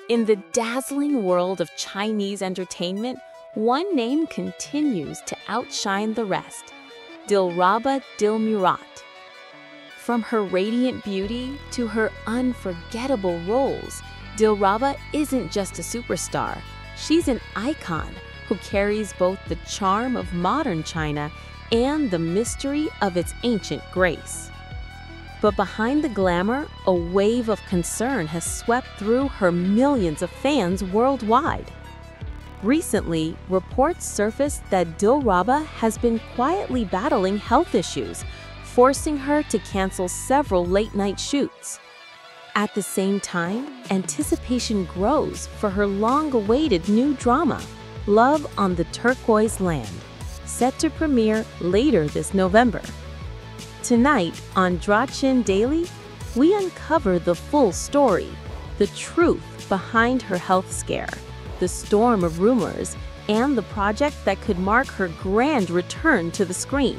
In the dazzling world of Chinese entertainment, one name continues to outshine the rest: Dilraba Dilmurat. From her radiant beauty to her unforgettable roles, Dilraba isn't just a superstar, she's an icon who carries both the charm of modern China and the mystery of its ancient grace. But behind the glamour, a wave of concern has swept through her millions of fans worldwide. Recently, reports surfaced that Dilraba has been quietly battling health issues, forcing her to cancel several late-night shoots. At the same time, anticipation grows for her long-awaited new drama, Love on the Turquoise Land, set to premiere later this November. Tonight on Drachin Daily, we uncover the full story, the truth behind her health scare, the storm of rumors, and the project that could mark her grand return to the screen.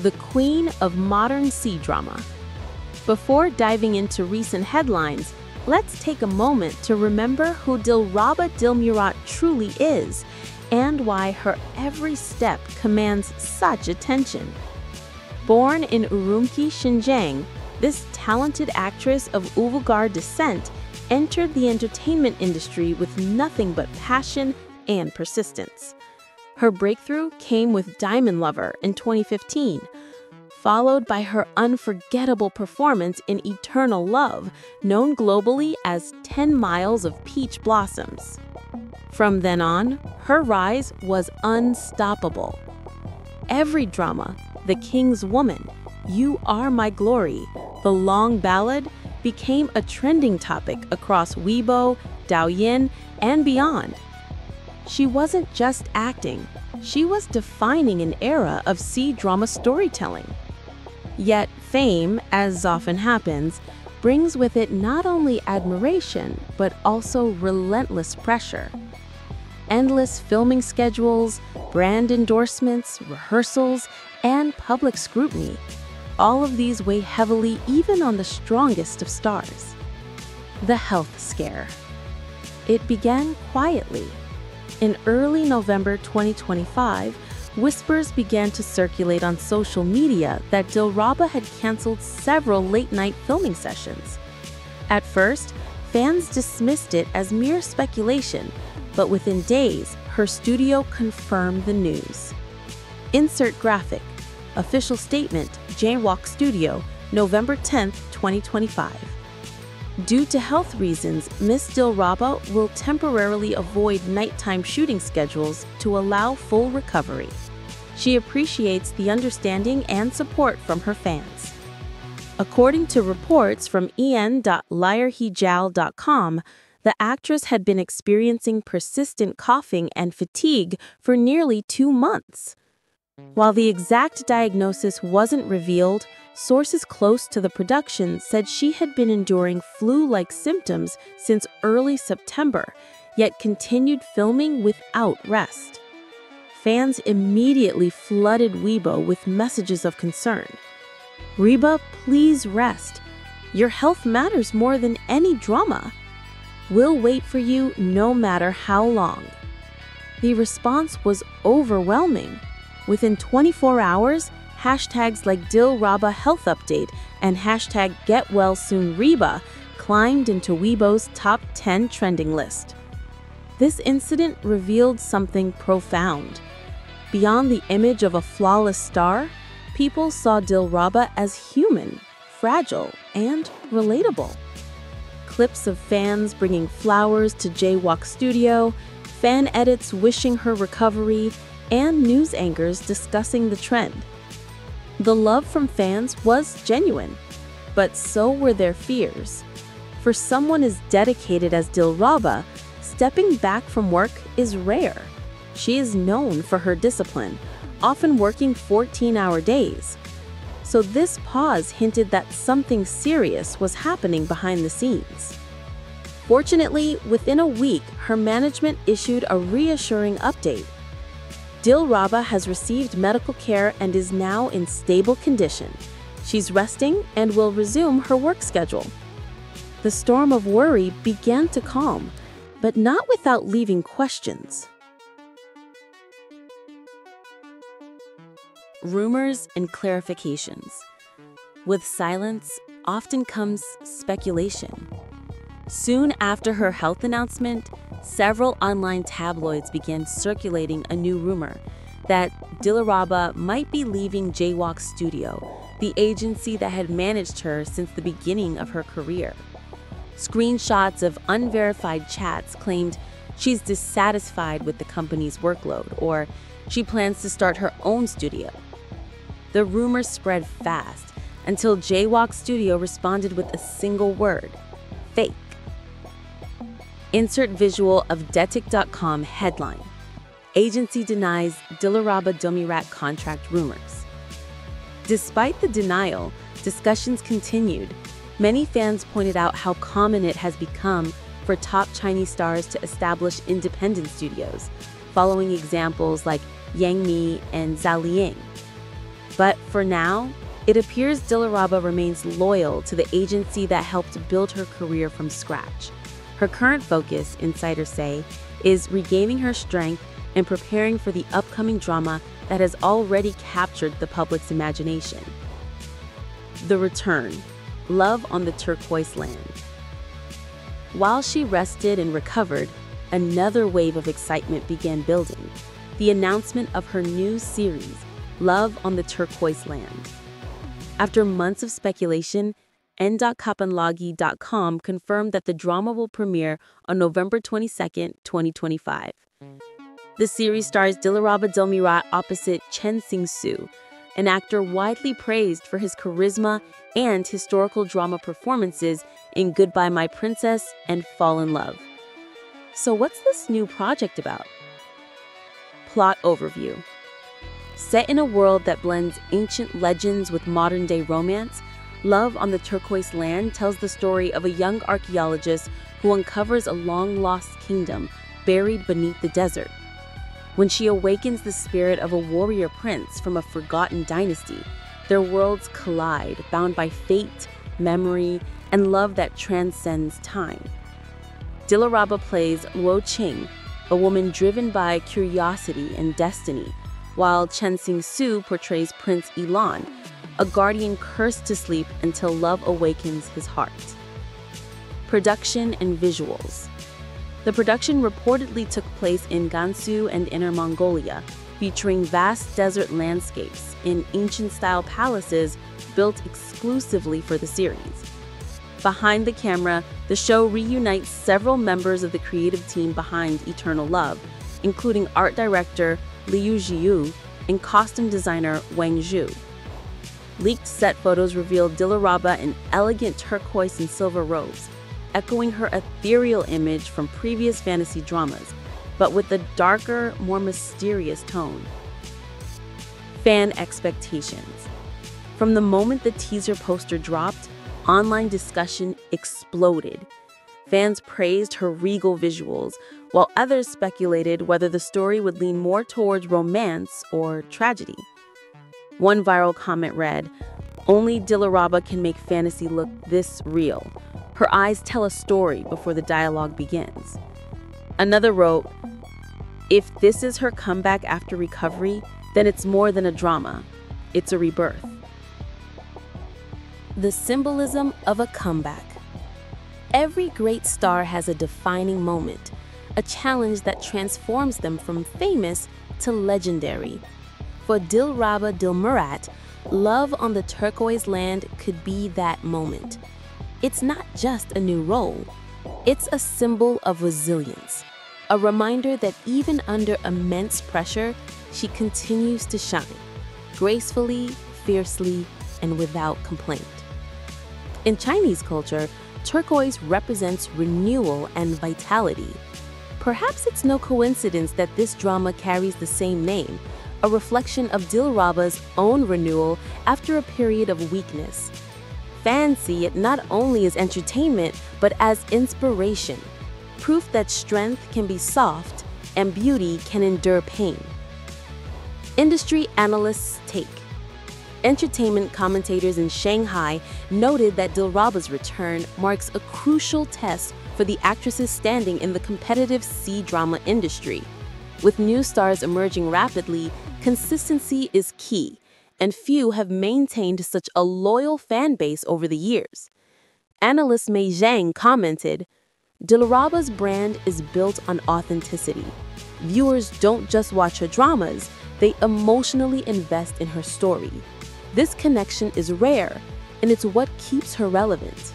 The queen of modern C-drama. Before diving into recent headlines, let's take a moment to remember who Dilraba Dilmurat truly is and why her every step commands such attention. Born in Urumqi, Xinjiang, this talented actress of Uyghur descent entered the entertainment industry with nothing but passion and persistence. Her breakthrough came with Diamond Lover in 2015, followed by her unforgettable performance in Eternal Love, known globally as 10 Miles of Peach Blossoms. From then on, her rise was unstoppable. Every drama, The King's Woman, You Are My Glory, The Long Ballad, became a trending topic across Weibo, Douyin, and beyond. She wasn't just acting, she was defining an era of C-drama storytelling. Yet fame, as often happens, brings with it not only admiration, but also relentless pressure. Endless filming schedules, brand endorsements, rehearsals, and public scrutiny. All of these weigh heavily even on the strongest of stars. The health scare. It began quietly. In early November 2025, whispers began to circulate on social media that Dilraba had canceled several late-night filming sessions. At first, fans dismissed it as mere speculation, but within days, her studio confirmed the news. Insert graphic. Official statement, Jaywalk Studio, November 10, 2025. Due to health reasons, Miss Dilraba will temporarily avoid nighttime shooting schedules to allow full recovery. She appreciates the understanding and support from her fans. According to reports from en.liarhijal.com, the actress had been experiencing persistent coughing and fatigue for nearly 2 months. While the exact diagnosis wasn't revealed, sources close to the production said she had been enduring flu-like symptoms since early September, yet continued filming without rest. Fans immediately flooded Weibo with messages of concern. "Reba, please rest. Your health matters more than any drama. We'll wait for you no matter how long." The response was overwhelming. Within 24 hours, hashtags like Dilraba Health Update and hashtag GetWellSoonReba climbed into Weibo's top 10 trending list. This incident revealed something profound. Beyond the image of a flawless star, people saw Dilraba as human, fragile, and relatable. Clips of fans bringing flowers to Jaywalk Studio, fan edits wishing her recovery, and news anchors discussing the trend. The love from fans was genuine, but so were their fears. For someone as dedicated as Dilraba, stepping back from work is rare. She is known for her discipline, often working 14-hour days. So this pause hinted that something serious was happening behind the scenes. Fortunately, within a week, her management issued a reassuring update. Dilraba has received medical care and is now in stable condition. She's resting and will resume her work schedule. The storm of worry began to calm, but not without leaving questions. Rumors and clarifications. With silence often comes speculation. Soon after her health announcement, several online tabloids began circulating a new rumor that Dilraba might be leaving Jaywalk Studio, the agency that had managed her since the beginning of her career. Screenshots of unverified chats claimed she's dissatisfied with the company's workload, or she plans to start her own studio. The rumors spread fast until Jaywalk Studio responded with a single word: fake. Insert visual of Detik.com headline: Agency denies Dilraba Dilmurat contract rumors. Despite the denial, discussions continued. Many fans pointed out how common it has become for top Chinese stars to establish independent studios, following examples like Yang Mi and Zhao Liang. But for now, it appears Dilraba remains loyal to the agency that helped build her career from scratch. Her current focus, insiders say, is regaining her strength and preparing for the upcoming drama that has already captured the public's imagination. The Return: Love on the Turquoise Land. While she rested and recovered, another wave of excitement began building: the announcement of her new series, Love on the Turquoise Land. After months of speculation, n.kapanlagi.com confirmed that the drama will premiere on November 22, 2025. The series stars Dilraba Dilmurat opposite Chen Xingsu, an actor widely praised for his charisma and historical drama performances in Goodbye My Princess and Fall in Love. So what's this new project about? Plot overview. Set in a world that blends ancient legends with modern-day romance, Love on the Turquoise Land tells the story of a young archaeologist who uncovers a long-lost kingdom buried beneath the desert. When she awakens the spirit of a warrior prince from a forgotten dynasty, their worlds collide, bound by fate, memory, and love that transcends time. Dilraba plays Luo Qing, a woman driven by curiosity and destiny, while Chen Xingsu portrays Prince Ilan, a guardian cursed to sleep until love awakens his heart. Production and visuals. The production reportedly took place in Gansu and Inner Mongolia, featuring vast desert landscapes in ancient-style palaces built exclusively for the series. Behind the camera, the show reunites several members of the creative team behind Eternal Love, including art director Liu Jiu and costume designer Wang Zhu. Leaked set photos reveal Dilraba in elegant turquoise and silver robes, echoing her ethereal image from previous fantasy dramas, but with a darker, more mysterious tone. Fan expectations. From the moment the teaser poster dropped, online discussion exploded. Fans praised her regal visuals, while others speculated whether the story would lean more towards romance or tragedy. One viral comment read, "Only Dilraba can make fantasy look this real. Her eyes tell a story before the dialogue begins." Another wrote, "If this is her comeback after recovery, then it's more than a drama. It's a rebirth." The symbolism of a comeback. Every great star has a defining moment, a challenge that transforms them from famous to legendary. For Dilraba Dilmurat, Love on the Turquoise Land could be that moment. It's not just a new role, it's a symbol of resilience, a reminder that even under immense pressure, she continues to shine, gracefully, fiercely, and without complaint. In Chinese culture, turquoise represents renewal and vitality. Perhaps it's no coincidence that this drama carries the same name, a reflection of Dilraba's own renewal after a period of weakness. Fans see it not only as entertainment, but as inspiration, proof that strength can be soft and beauty can endure pain. Industry analysts' take. Entertainment commentators in Shanghai noted that Dilraba's return marks a crucial test for the actress's standing in the competitive C-drama industry. With new stars emerging rapidly, consistency is key, and few have maintained such a loyal fan base over the years. Analyst Mei Zhang commented, "Dilraba's brand is built on authenticity. Viewers don't just watch her dramas, they emotionally invest in her story. This connection is rare, and it's what keeps her relevant."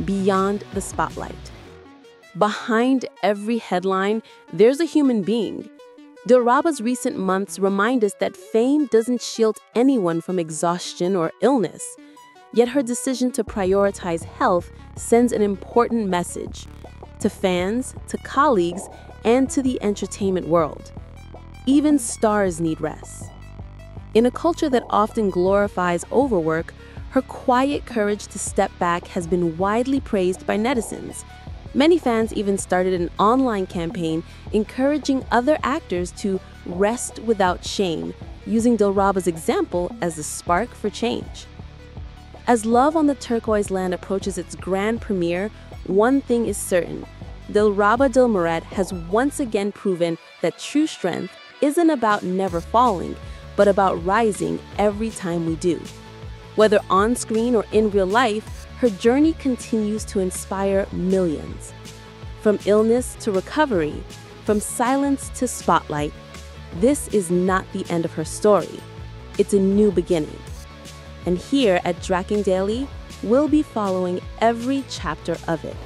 Beyond the spotlight. Behind every headline, there's a human being. Dilraba's recent months remind us that fame doesn't shield anyone from exhaustion or illness. Yet her decision to prioritize health sends an important message to fans, to colleagues, and to the entertainment world. Even stars need rest. In a culture that often glorifies overwork, her quiet courage to step back has been widely praised by netizens. Many fans even started an online campaign encouraging other actors to rest without shame, using Dilraba's example as a spark for change. As Love on the Turquoise Land approaches its grand premiere, one thing is certain: Dilraba Dilmurat has once again proven that true strength isn't about never falling, but about rising every time we do. Whether on screen or in real life, her journey continues to inspire millions. From illness to recovery, from silence to spotlight, this is not the end of her story. It's a new beginning. And here at Drachin Daily, we'll be following every chapter of it.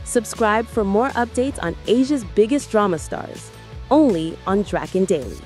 Subscribe for more updates on Asia's biggest drama stars, only on Drachin Daily.